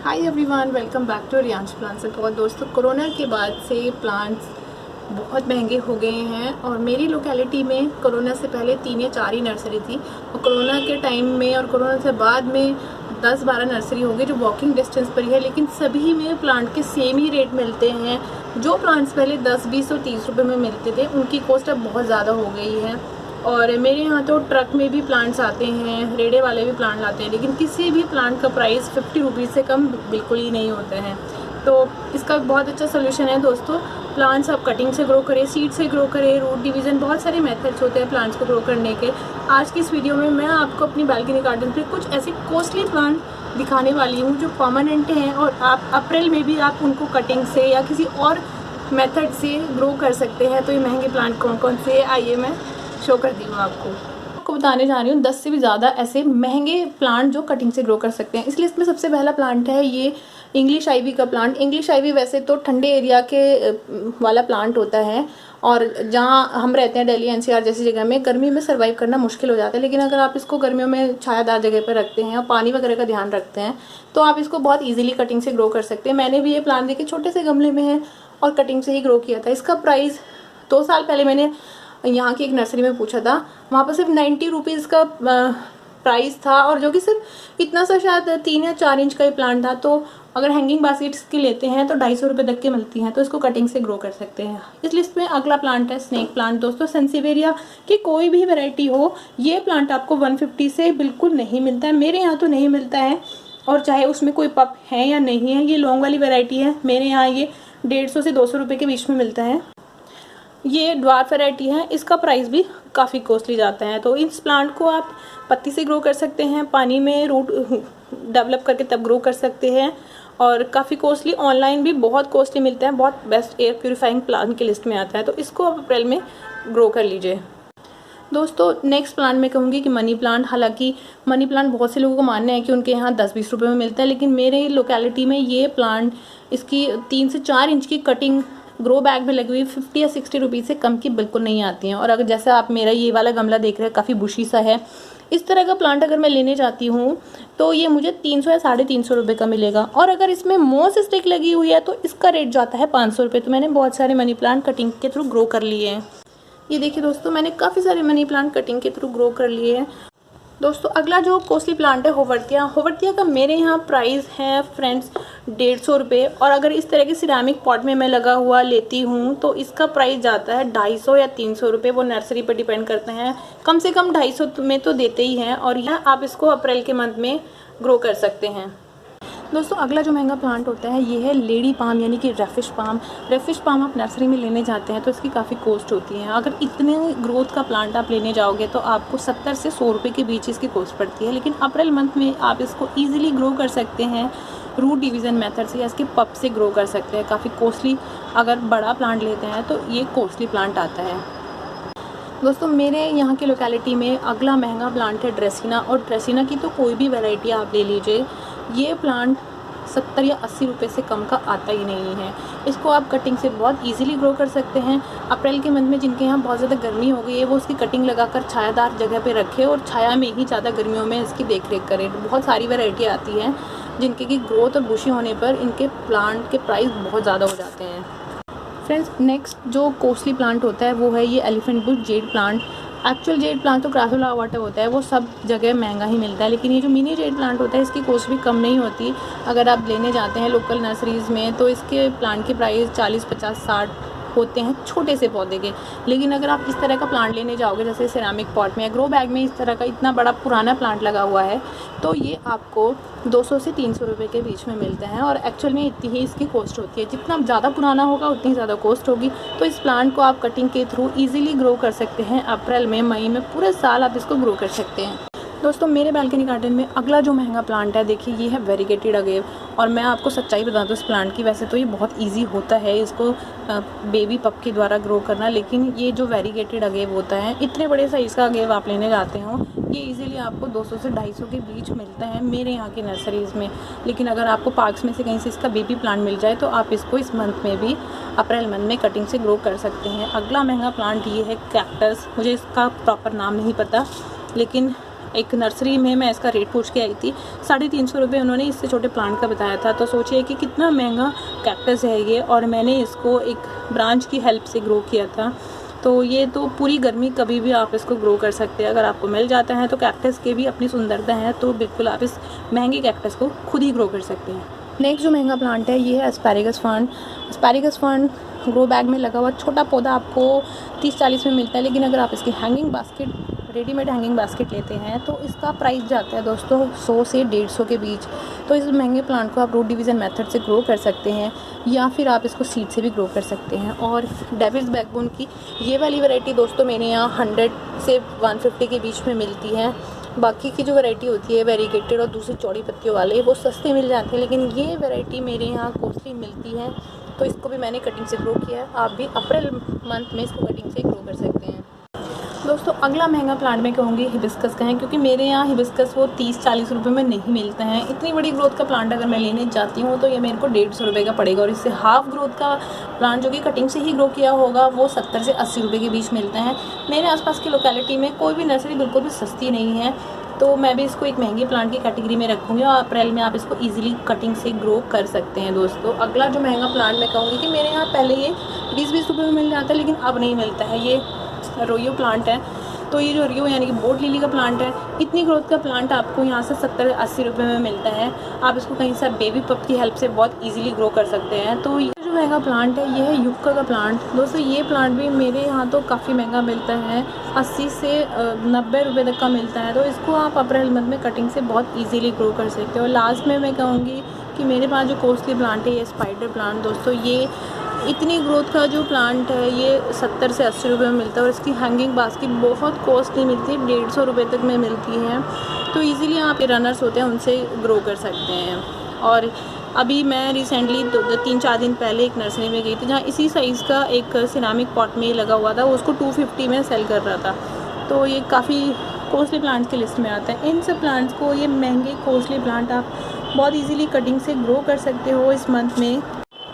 Hi everyone, welcome back to Riyansh plants. और दोस्तों, corona के बाद से प्लांट्स बहुत महंगे हो गए हैं और मेरी लोकेलिटी में कोरोना से पहले 3 या 4 ही नर्सरी थी और कोरोना के टाइम में और कोरोना से बाद में 10-12 नर्सरी होंगी जो वॉकिंग डिस्टेंस पर ही है, लेकिन सभी में प्लांट के सेम ही रेट मिलते हैं। जो प्लांट्स पहले 10, 20 और 30 रुपये में मिलते थे उनकी कॉस्ट अब बहुत ज़्यादा हो गई है। और मेरे यहाँ तो ट्रक में भी प्लांट्स आते हैं, रेड़े वाले भी प्लांट लाते हैं, लेकिन किसी भी प्लांट का प्राइस 50 रुपीज़ से कम बिल्कुल ही नहीं होता है। तो इसका बहुत अच्छा सोल्यूशन है दोस्तों, प्लांट्स आप कटिंग से ग्रो करें, सीड से ग्रो करें, रूट डिवीज़न, बहुत सारे मेथड्स होते हैं प्लांट्स को ग्रो करने के। आज की इस वीडियो में मैं आपको अपनी बालकनी गार्डन पे कुछ ऐसे कॉस्टली प्लांट दिखाने वाली हूँ जो परमानेंट हैं और आप अप्रैल में भी आप उनको कटिंग से या किसी और मेथड से ग्रो कर सकते हैं। तो ये महंगे प्लांट कौन कौन से, आइए मैं शो कर दी हूँ आपको बताने जा रही हूँ 10 से भी ज़्यादा ऐसे महंगे प्लांट जो कटिंग से ग्रो कर सकते हैं। इसलिए इसमें सबसे पहला प्लांट है ये इंग्लिश आइवी का प्लांट। इंग्लिश आइवी वैसे तो ठंडे एरिया के वाला प्लांट होता है और जहाँ हम रहते हैं दिल्ली एनसीआर जैसी जगह में गर्मी में सर्वाइव करना मुश्किल हो जाता है, लेकिन अगर आप इसको गर्मियों में छायादार जगह पर रखते हैं और पानी वगैरह का ध्यान रखते हैं तो आप इसको बहुत ईजिली कटिंग से ग्रो कर सकते हैं। मैंने भी ये प्लांट देखे छोटे से गमले में है और कटिंग से ही ग्रो किया था। इसका प्राइस 2 साल पहले मैंने यहाँ की एक नर्सरी में पूछा था, वहाँ पर सिर्फ 90 रुपीज़ का प्राइस था और जो कि सिर्फ इतना सा शायद 3 या 4 इंच का ही प्लांट था। तो अगर हैंगिंग बास्केट्स की लेते हैं तो 250 रुपये तक की मिलती हैं, तो इसको कटिंग से ग्रो कर सकते हैं। इस लिस्ट में अगला प्लांट है स्नेक प्लांट। दोस्तों, सेंसिवेरिया की कोई भी वैरायटी हो, ये प्लांट आपको 150 से बिल्कुल नहीं मिलता है, मेरे यहाँ तो नहीं मिलता है। और चाहे उसमें कोई पप है या नहीं है, ये लॉन्ग वाली वैरायटी है, मेरे यहाँ ये 150 से 200 रुपये के बीच में मिलता है। ये ड्वार्फ वैरायटी है, इसका प्राइस भी काफ़ी कॉस्टली जाता है। तो इस प्लांट को आप पत्ती से ग्रो कर सकते हैं, पानी में रूट डेवलप करके तब ग्रो कर सकते हैं और काफ़ी कॉस्टली, ऑनलाइन भी बहुत कॉस्टली मिलता है, बहुत बेस्ट एयर प्यूरिफाइंग प्लांट की लिस्ट में आता है। तो इसको आप अप्रैल में ग्रो कर लीजिए। दोस्तों, नेक्स्ट प्लांट मैं कहूँगी कि मनी प्लांट। हालांकि मनी प्लांट बहुत से लोगों को मानना है कि उनके यहाँ 10-20 रुपये में मिलता है, लेकिन मेरे लोकेलिटी में ये प्लांट इसकी 3 से 4 इंच की कटिंग ग्रो बैग में लगी हुई 50 या 60 रुपीज़ से कम की बिल्कुल नहीं आती हैं। और अगर जैसे आप मेरा ये वाला गमला देख रहे हैं, काफ़ी बुशी सा है, इस तरह का प्लांट अगर मैं लेने जाती हूँ तो ये मुझे 300 या 350 रुपये का मिलेगा। और अगर इसमें मोस स्टिक लगी हुई है तो इसका रेट जाता है 500 रुपये। तो मैंने बहुत सारे मनी प्लांट कटिंग के थ्रू ग्रो कर लिए हैं। ये देखिए दोस्तों, मैंने काफ़ी सारे मनी प्लांट कटिंग के थ्रू ग्रो कर लिए हैं। दोस्तों, अगला जो कॉस्टली प्लांट है होवर्टिया का मेरे यहाँ प्राइस है फ्रेंड्स 150 रुपये। और अगर इस तरह के सिरेमिक पॉट में मैं लगा हुआ लेती हूँ तो इसका प्राइस जाता है 250 या 300 रुपये, वो नर्सरी पर डिपेंड करते हैं। कम से कम 250 में तो देते ही हैं और यह आप इसको अप्रैल के मंथ में ग्रो कर सकते हैं। दोस्तों, अगला जो महंगा प्लांट होता है ये है लेडी पाम, यानी कि रेफिश पाम। रेफिश पाम आप नर्सरी में लेने जाते हैं तो इसकी काफ़ी कॉस्ट होती है। अगर इतने ग्रोथ का प्लांट आप लेने जाओगे तो आपको 70 से 100 रुपये के बीच इसकी कॉस्ट पड़ती है, लेकिन अप्रैल मंथ में आप इसको ईजिली ग्रो कर सकते हैं रूट डिवीज़न मेथड से या इसके पप से ग्रो कर सकते हैं। काफ़ी कॉस्टली अगर बड़ा प्लांट लेते हैं तो ये कॉस्टली प्लांट आता है। दोस्तों, मेरे यहाँ की लोकेलिटी में अगला महंगा प्लांट है ड्रेसिना। और ड्रेसिना की तो कोई भी वैरायटी आप ले लीजिए, ये प्लांट 70 या 80 रुपये से कम का आता ही नहीं है। इसको आप कटिंग से बहुत इजीली ग्रो कर सकते हैं। अप्रैल के मंथ में जिनके यहाँ बहुत ज़्यादा गर्मी हो गई है वो उसकी कटिंग लगाकर छायादार जगह पे रखें और छाया में ही ज़्यादा गर्मियों में इसकी देखरेख करें। बहुत सारी वैरायटी आती हैं जिनके की ग्रोथ और बुशी होने पर इनके प्लांट के प्राइस बहुत ज़्यादा हो जाते हैं। फ्रेंड्स, नेक्स्ट जो कॉस्टली प्लांट होता है वो है ये elephant Bush jade plant. Actual jade plant तो क्रासुला वाटर होता है, वो सब जगह महंगा ही मिलता है, लेकिन ये जो मिनी जेड प्लांट होता है इसकी कॉस्ट भी कम नहीं होती। अगर आप लेने जाते हैं लोकल नर्सरीज़ में तो इसके प्लांट की प्राइस 40, 50, 60 होते हैं छोटे से पौधे के। लेकिन अगर आप इस तरह का प्लांट लेने जाओगे जैसे सिरेमिक पॉट में या ग्रो बैग में इस तरह का इतना बड़ा पुराना प्लांट लगा हुआ है तो ये आपको 200 से 300 रुपये के बीच में मिलता है और एक्चुअल में इतनी ही इसकी कॉस्ट होती है। जितना ज़्यादा पुराना होगा उतनी ज़्यादा कॉस्ट होगी। तो इस प्लांट को आप कटिंग के थ्रू ईजिली ग्रो कर सकते हैं। अप्रैल में, मई में, पूरे साल आप इसको ग्रो कर सकते हैं। दोस्तों, मेरे बालकनी गार्डन में अगला जो महंगा प्लांट है, देखिए ये है वेरीगेटेड अगेव। और मैं आपको सच्चाई बता दूँ इस प्लांट की, वैसे तो ये बहुत इजी होता है इसको बेबी पप के द्वारा ग्रो करना, लेकिन ये जो वेरीगेटेड अगेव होता है, इतने बड़े साइज़ का अगेव आप लेने जाते हो ये इजीली आपको 200 से 250 के बीच मिलता है मेरे यहाँ की नर्सरीज़ में। लेकिन अगर आपको पार्क्स में से कहीं से इसका बेबी प्लांट मिल जाए तो आप इसको इस मंथ में भी, अप्रैल मंथ में कटिंग से ग्रो कर सकते हैं। अगला महंगा प्लांट ये है कैक्टस। मुझे इसका प्रॉपर नाम नहीं पता, लेकिन एक नर्सरी में मैं इसका रेट पूछ के आई थी, 350 रुपये उन्होंने इससे छोटे प्लांट का बताया था। तो सोचिए कि कितना महंगा कैक्टस है ये, और मैंने इसको एक ब्रांच की हेल्प से ग्रो किया था। तो ये तो पूरी गर्मी कभी भी आप इसको ग्रो कर सकते हैं, अगर आपको मिल जाता है। तो कैक्टस के भी अपनी सुंदरता है, तो बिल्कुल आप इस महंगे कैक्टस को खुद ही ग्रो कर सकते हैं। नेक्स्ट जो महंगा प्लांट है ये है asparagus fern. Asparagus fern grow bag में लगा हुआ छोटा पौधा आपको 30-40 में मिलता है, लेकिन अगर आप इसकी hanging basket, readymade hanging basket लेते हैं तो इसका प्राइस जाता है दोस्तों 100 से 150 के बीच। तो इस महंगे प्लांट को आप रूट डिवीज़न मेथड से ग्रो कर सकते हैं, या फिर आप इसको सीड से भी ग्रो कर सकते हैं। और डेविल्स बैकबोन की ये वाली वैरायटी दोस्तों मेरे यहाँ 100 से 150 के बीच में मिलती है। बाकी की जो वैरायटी होती है वेरीगेटेड और दूसरी चौड़ी पत्तियों वाले, वो सस्ते मिल जाते हैं, लेकिन ये वैरायटी मेरे यहाँ कॉस्टली मिलती है। तो इसको भी मैंने कटिंग से ग्रो किया है। आप भी अप्रैल मंथ में इसको कटिंग से ग्रो कर सकते हैं। दोस्तों अगला महंगा प्लांट मैं कहूँगी हिबिस्कस का है, क्योंकि मेरे यहाँ हिबिस्कस वो 30-40 रुपये में नहीं मिलता है। इतनी बड़ी ग्रोथ का प्लांट अगर मैं लेने जाती हूँ तो ये मेरे को 150 रुपये का पड़ेगा, और इससे हाफ ग्रोथ का प्लांट जो कि कटिंग से ही ग्रो किया होगा वो 70 से 80 रुपये के बीच मिलता है। मेरे आसपास की लोकेलिटी में कोई भी नर्सरी बिल्कुल भी सस्ती नहीं है, तो मैं भी इसको एक महंगे प्लांट की कैटेगरी में रखूँगी, और अप्रैल में आप इसको ईजिली कटिंग से ग्रो कर सकते हैं। दोस्तों अगला जो महंगा प्लांट मैं कहूँगी कि मेरे यहाँ पहले ये 20-20 रुपये में मिल जाता है, लेकिन अब नहीं मिलता है। ये रोयो प्लांट है। तो ये जो रियो यानी कि बोट लिली का प्लांट है, इतनी ग्रोथ का प्लांट आपको यहाँ से 70-80 रुपये में मिलता है। आप इसको कहीं से बेबी पप की हेल्प से बहुत इजीली ग्रो कर सकते हैं। तो ये जो महंगा प्लांट है ये है युक्का का प्लांट। दोस्तों ये प्लांट भी मेरे यहाँ तो काफ़ी महंगा मिलता है, 80 से 90 रुपये तक का मिलता है। तो इसको आप अप्रैल मंथ में कटिंग से बहुत ईजीली ग्रो कर सकते हो। और लास्ट में मैं कहूँगी कि मेरे पास जो कॉस्टली प्लांट है ये स्पाइडर प्लांट। दोस्तों ये इतनी ग्रोथ का जो प्लांट है ये 70 से 80 रुपये में मिलता है, और इसकी हैंगिंग बास्केट बहुत कॉस्टली मिलती है, 150 रुपये तक में मिलती है। तो इजीली आप रनर्स होते हैं उनसे ग्रो कर सकते हैं। और अभी मैं रिसेंटली 3-4 दिन पहले एक नर्सरी में गई थी जहाँ इसी साइज़ का एक सिरामिक पॉट में लगा हुआ था, उसको 250 में सेल कर रहा था। तो ये काफ़ी कॉस्टली प्लांट्स की लिस्ट में आता है। इन सब प्लांट्स को, ये महंगे कॉस्टली प्लांट आप बहुत ईजीली कटिंग से ग्रो कर सकते हो इस मंथ में।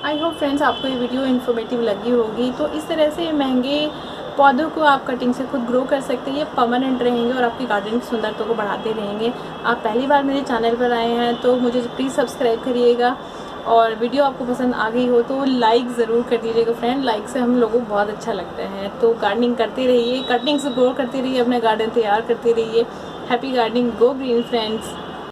आई होप फ्रेंड्स आपको ये वीडियो इन्फॉर्मेटिव लगी होगी। तो इस तरह से महंगे पौधों को आप कटिंग से खुद ग्रो कर सकते हैं, ये परमानेंट रहेंगे और आपकी गार्डन की सुंदरता को बढ़ाते रहेंगे। आप पहली बार मेरे चैनल पर आए हैं तो मुझे प्लीज़ सब्सक्राइब करिएगा, और वीडियो आपको पसंद आ गई हो तो लाइक ज़रूर कर दीजिएगा फ्रेंड। लाइक से हम लोगों को बहुत अच्छा लगता है। तो गार्डनिंग करते रहिए, कटिंग से ग्रो करते रहिए, अपना गार्डन तैयार करते रहिए। Happy gardening, go green friends.